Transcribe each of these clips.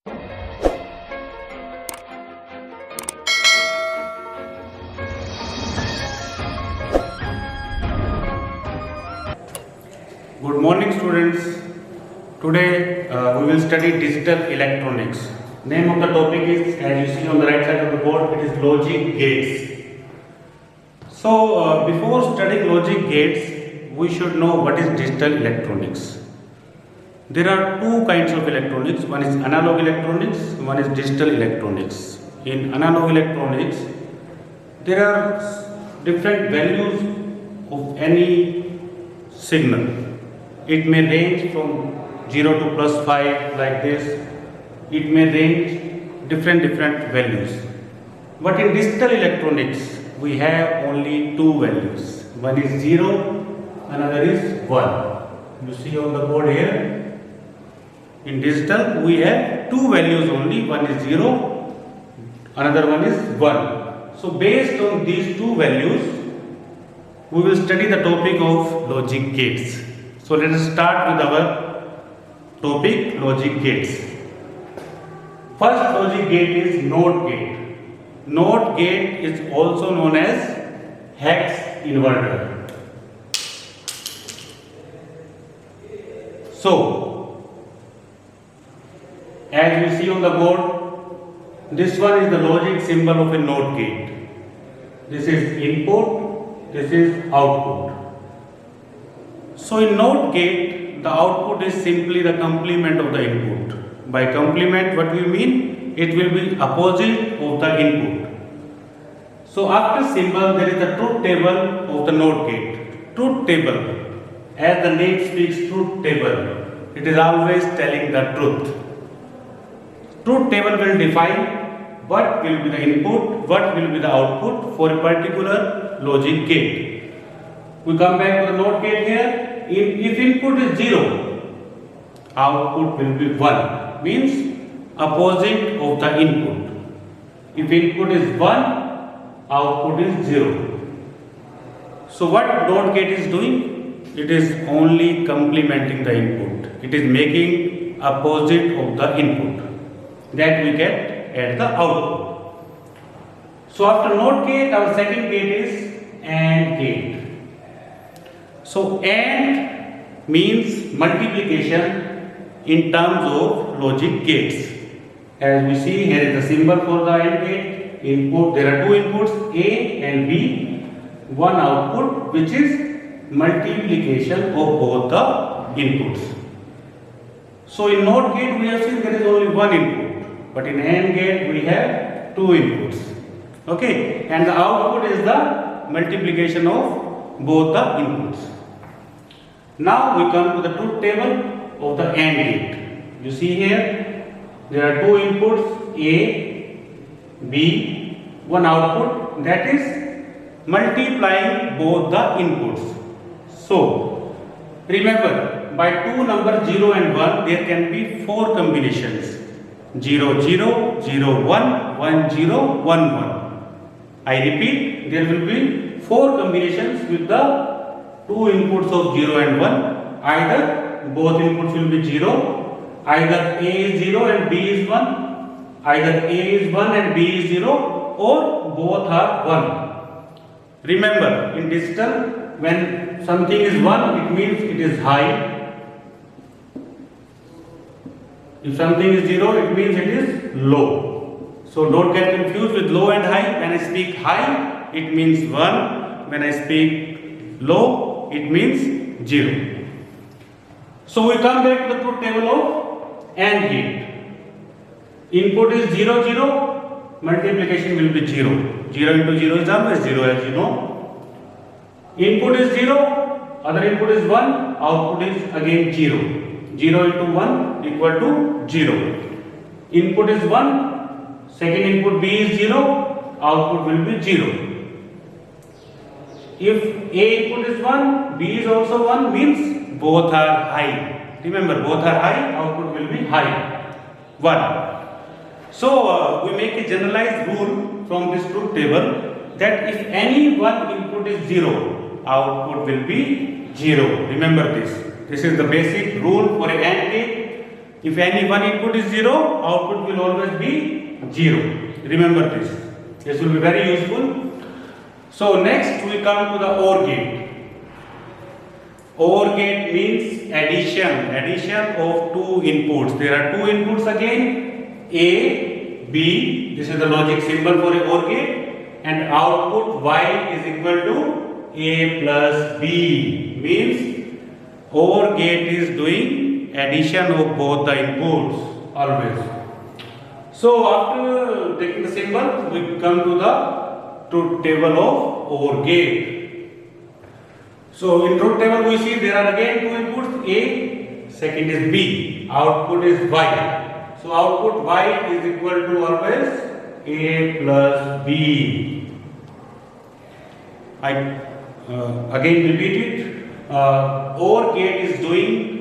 Good morning students. Today we will study digital electronics. Name of the topic is, as you see on the right side of the board, it is logic gates. So before studying logic gates, we should know what is digital electronics. There are two kinds of electronics. One is analog electronics, one is digital electronics. In analog electronics, there are different values of any signal. It may range from 0 to plus 5 like this. It may range different values. But in digital electronics, we have only two values. One is 0, another is 1. You see on the board here. In digital, we have two values only. One is 0, another one is 1. So based on these two values, we will study the topic of logic gates. So let us start with our topic, logic gates. First logic gate is NOT gate. NOT gate is also known as hex inverter. So, as we see on the board, this one is the logic symbol of a NOT gate. This is input, this is output. So in NOT gate, the output is simply the complement of the input. By complement, what we mean? It will be opposite of the input. So after symbol, there is the truth table of the NOT gate. Truth table, as the name speaks, truth table. It is always telling the truth. Truth table will define what will be the input, what will be the output for a particular logic gate. We come back to the NOT gate here. If input is 0, output will be 1, means opposite of the input. If input is 1, output is 0. So what NOT gate is doing? It is only complementing the input. It is making opposite of the input that we get at the output. So after NOT gate, our second gate is AND gate. So AND means multiplication in terms of logic gates. As we see, here is the symbol for the AND gate. Input, there are two inputs, A and B. One output, which is multiplication of both the inputs. So in NOT gate, we have seen there is only one input, but in AND gate we have two inputs. Okay, and the output is the multiplication of both the inputs. Now we come to the truth table of the AND gate. You see here, there are two inputs, A, B, one output, that is multiplying both the inputs. So remember, by two numbers 0 and 1, there can be four combinations: 0, 0, 0, 1, 1, 0, 1, 1. I repeat, there will be four combinations with the two inputs of 0 and 1. Either both inputs will be 0, either A is 0 and B is 1, either A is 1 and B is 0, or both are 1. Remember, in digital, when something is 1, it means it is high. If something is 0, it means it is low. So don't get confused with low and high. When I speak high, it means 1. When I speak low, it means 0. So we come back to the truth table of AND gate. Input is 0, 0, multiplication will be 0. 0 into 0 is always 0, as you know. Input is 0, other input is 1, output is again 0. 0 into 1 equal to 0. Input is 1, second input B is 0, output will be 0. If A input is 1, B is also 1, means both are high. Remember, both are high, output will be high. 1. So we make a generalized rule from this truth table that if any one input is 0, output will be 0. Remember this. This is the basic rule for a AND gate. If any one input is 0, output will always be 0. Remember this. This will be very useful. So next we come to the OR gate. OR gate means addition of two inputs. There are two inputs again, A, B. This is the logic symbol for a OR gate, and output Y is equal to A plus B. Means OR gate is doing addition of both the inputs always. So after taking the symbol, we come to the truth table of OR gate. So in truth table we see there are again two inputs, A, second is B, output is Y. So output Y is equal to always A plus B. I again repeat it. OR gate is doing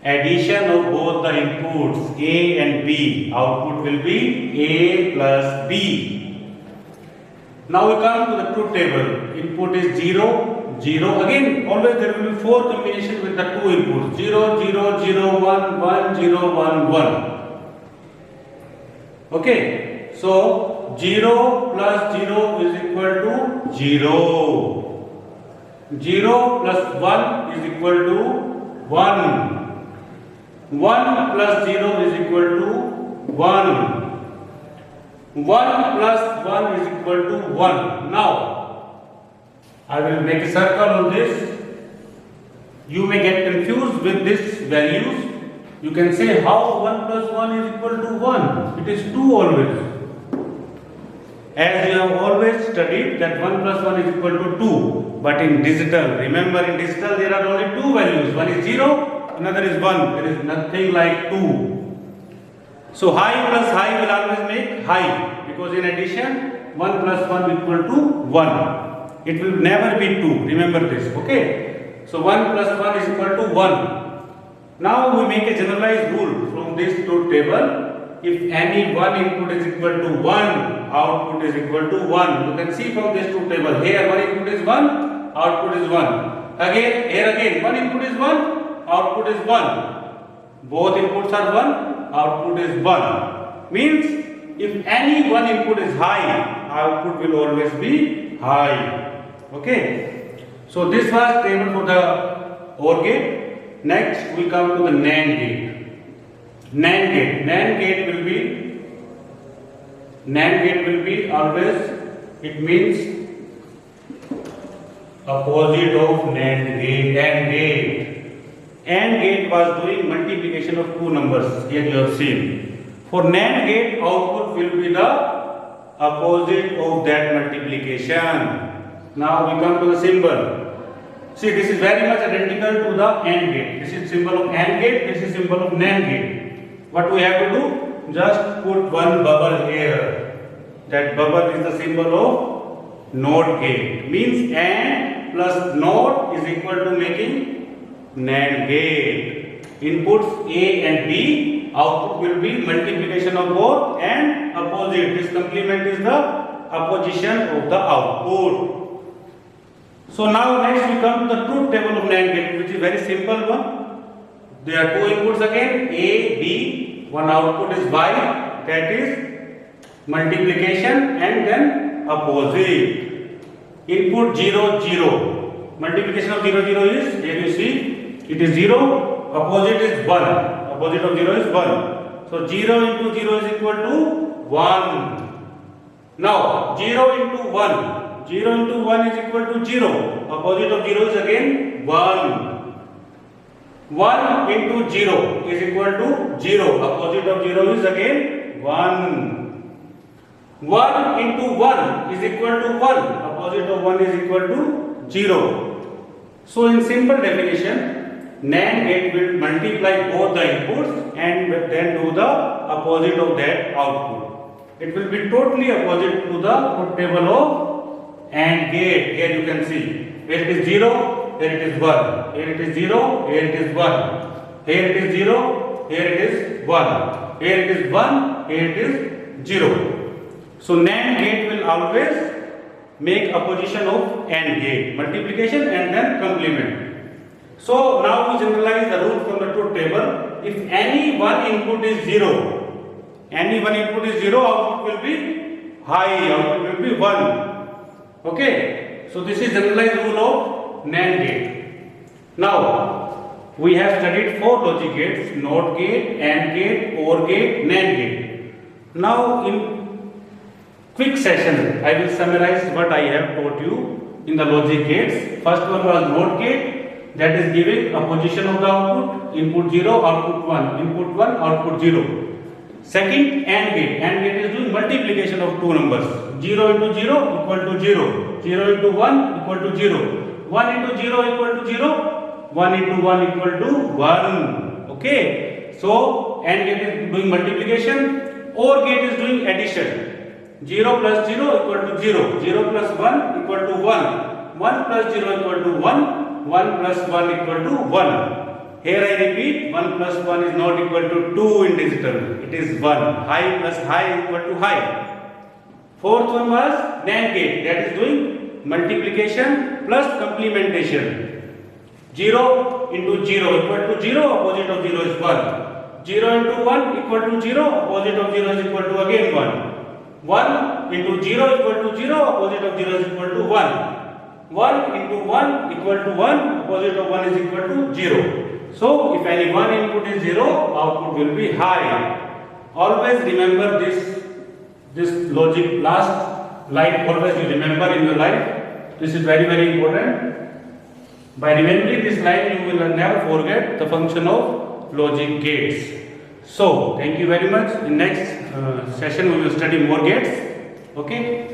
addition of both the inputs A and B. Output will be A plus B. Now we come to the truth table. Input is 0. 0. Again, always there will be 4 combinations with the two inputs. 0, 0, 0, 1, 1, 0, 1, 1. Okay. So, 0 plus 0 is equal to 0. 0 plus 1 is equal to 1. 1 plus 0 is equal to 1. 1 plus 1 is equal to 1. Now, I will make a circle on this. You may get confused with these values. You can say how 1 plus 1 is equal to 1. It is 2 always. As you have always studied that 1 plus 1 is equal to 2. But in digital, remember in digital there are only two values. One is 0, another is 1. There is nothing like 2. So high plus high will always make high. Because in addition, 1 plus 1 equal to 1. It will never be 2. Remember this. Okay. So 1 plus 1 is equal to 1. Now we make a generalized rule from this truth table. If any one input is equal to 1, output is equal to 1. You can see from this truth table. Here one input is 1, output is 1. Again, here again one input is 1, output is 1. Both inputs are 1, output is 1. Means if any one input is high, output will always be high. Okay. So this was table for the OR gate. Next we come to the NAND gate. NAND gate will be always, it means opposite of NAND gate. AND gate was doing multiplication of two numbers. Here you have seen. For NAND gate, output will be the opposite of that multiplication. Now we come to the symbol. See, this is very much identical to the AND gate. This is symbol of AND gate, this is symbol of NAND gate. What we have to do? Just put one bubble here. That bubble is the symbol of NOT gate. Means AND plus NOT is equal to making NAND gate. Inputs A and B, output will be multiplication of both and opposite. This complement is the opposition of the output. So now next we come to the truth table of NAND gate, which is very simple one. There are two inputs again, A, B. One output is Y, that is multiplication and then opposite. Input 0, 0. Multiplication of 0, 0 is, here you see, it is 0, opposite is 1. Opposite of 0 is 1. So 0 into 0 is equal to 1. Now 0 into 1. 0 into 1 is equal to 0. Opposite of 0 is again 1. 1 into 0 is equal to 0. Opposite of 0 is again 1. 1 into 1 is equal to 1. Opposite of 1 is equal to 0. So in simple definition, NAND gate will multiply both the inputs and then do the opposite of that output. It will be totally opposite to the truth table of AND gate. Here you can see. Here it is 0, here it is 1. Here it is 0, here it is 1. Here it is 0, here it is 1. Here it is 1, here it is 0. So NAND gate will always make opposition of AND gate. Multiplication and then complement. So now we generalize the rule from the truth table, if any one input is 0, output will be high, output will be 1. Okay, so this is generalized rule of NAND gate. Now, we have studied 4 logic gates: NOT gate, AND gate, OR gate, NAND gate. Now, in quick session, I will summarize what I have taught you in the logic gates. First one was NOT gate, that is giving a position of the output: input 0, output 1, input 1, output 0. Second, AND gate. AND gate is doing multiplication of two numbers. 0 into 0 equal to 0. 0 into 1 equal to 0. 1 into 0 equal to 0. 1 into 1 equal to 1. Okay. So, AND gate is doing multiplication. OR gate is doing addition. 0 plus 0 equal to 0. 0 plus 1 equal to 1. 1 plus 0 equal to 1. 1 plus 1 equal to 1. Here I repeat, 1 plus 1 is not equal to 2 in digital. It is 1. High plus high equal to high. Fourth one was NAND gate, that is doing multiplication plus complementation. 0 into 0 equal to 0, opposite of 0 is 1. 0 into 1 equal to 0, opposite of 0 is equal to again 1. 1 into 0 equal to 0, opposite of 0 is equal to 1. 1 into 1 equal to 1, opposite of 1 is equal to 0. So, if any one input is 0, output will be high. Always remember this logic, last line, always you remember in your life. This is very, very important. By remembering this line, you will never forget the function of logic gates. So, thank you very much. In next session, we will study more gates. Okay.